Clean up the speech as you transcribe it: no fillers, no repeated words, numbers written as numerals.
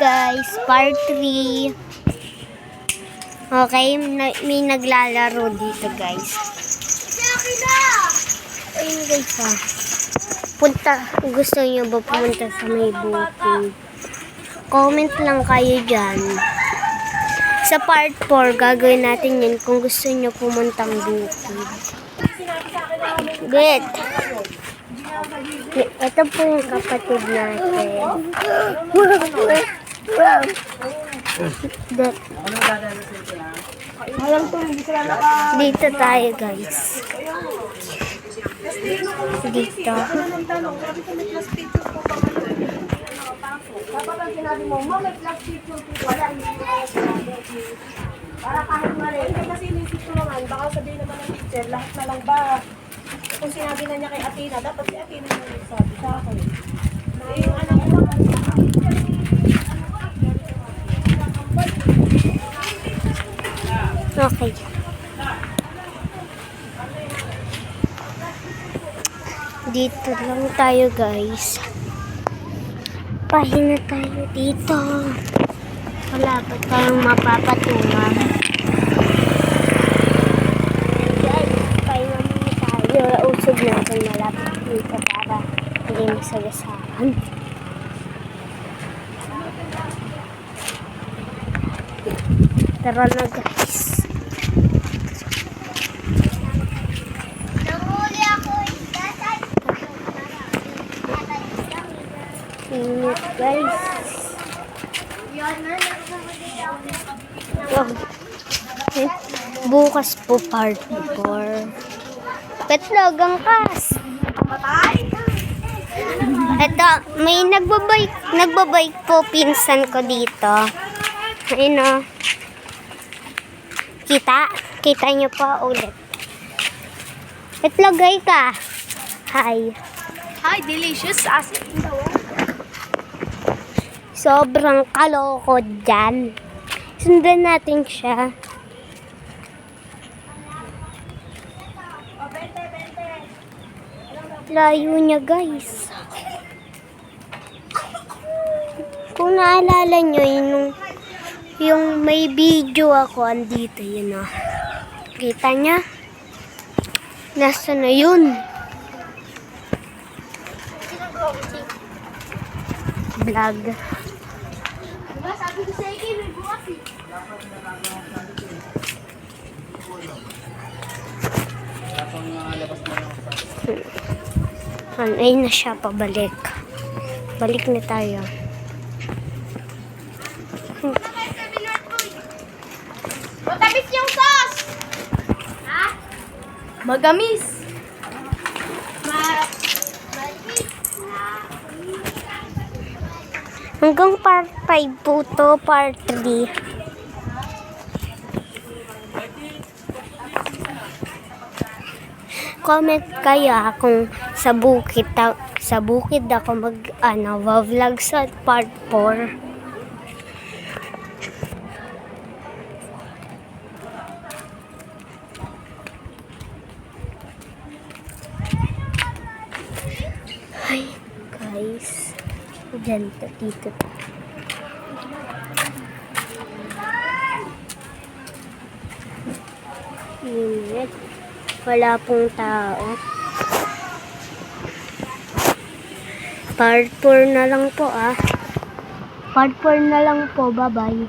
guys, part 3. Okay, may naglalaro dito guys. Ayun guys gusto niyo ba pumunta sa may bukid? Comment lang kayo dyan. Sa part 4, gagawin natin yun kung gusto niyo pumuntang bukid. Good. Ito po yung kapatid natin. Dito tayo guys. Dito. Dapat ang sinabi mo, may plastic yung wala, hindi mo para kahit mali. Kasi inisip ko naman, baka sabihin naman ng teacher, lahat na lang ba? Kung sinabi na niya kay Athena, dapat si Athena na nagsabi sa akin. Yung anak ko naman, okay. Dito lang tayo guys. Pahinga tayo dito. Wala pa tayong mapapatungan. Guys, pahinga muna tayo. Usog natin malapit dito para hindi masagasaan. Tara na guys. Ingat guys. Oh. Bukas po part 4. Petlog ang kas. Ito, may nagbabike po pinsan ko dito. Ayun o. Kita nyo pa ulit. Petlog ay ka. Hi. hi, delicious asin daw. Sobrang kaloko dyan. Sundan natin siya. Layo niya guys. Kung naalala nyo, yung may video ako, andito yun o. Kita niya? Nasa na yun? Vlog. Sabi ko sa iyo, may bukas eh. Ayun na siya, pabalik. Balik na tayo. Matamis yung sauce! Ha? Magamis! Hanggang part 5 po to, part 3. Comment kayo kung sa bukid ako vlog sa part 4. Hi guys. Diyan, dito. Init. Wala pong tao. Part 4 na lang po Part 4 na lang po. Bye-bye.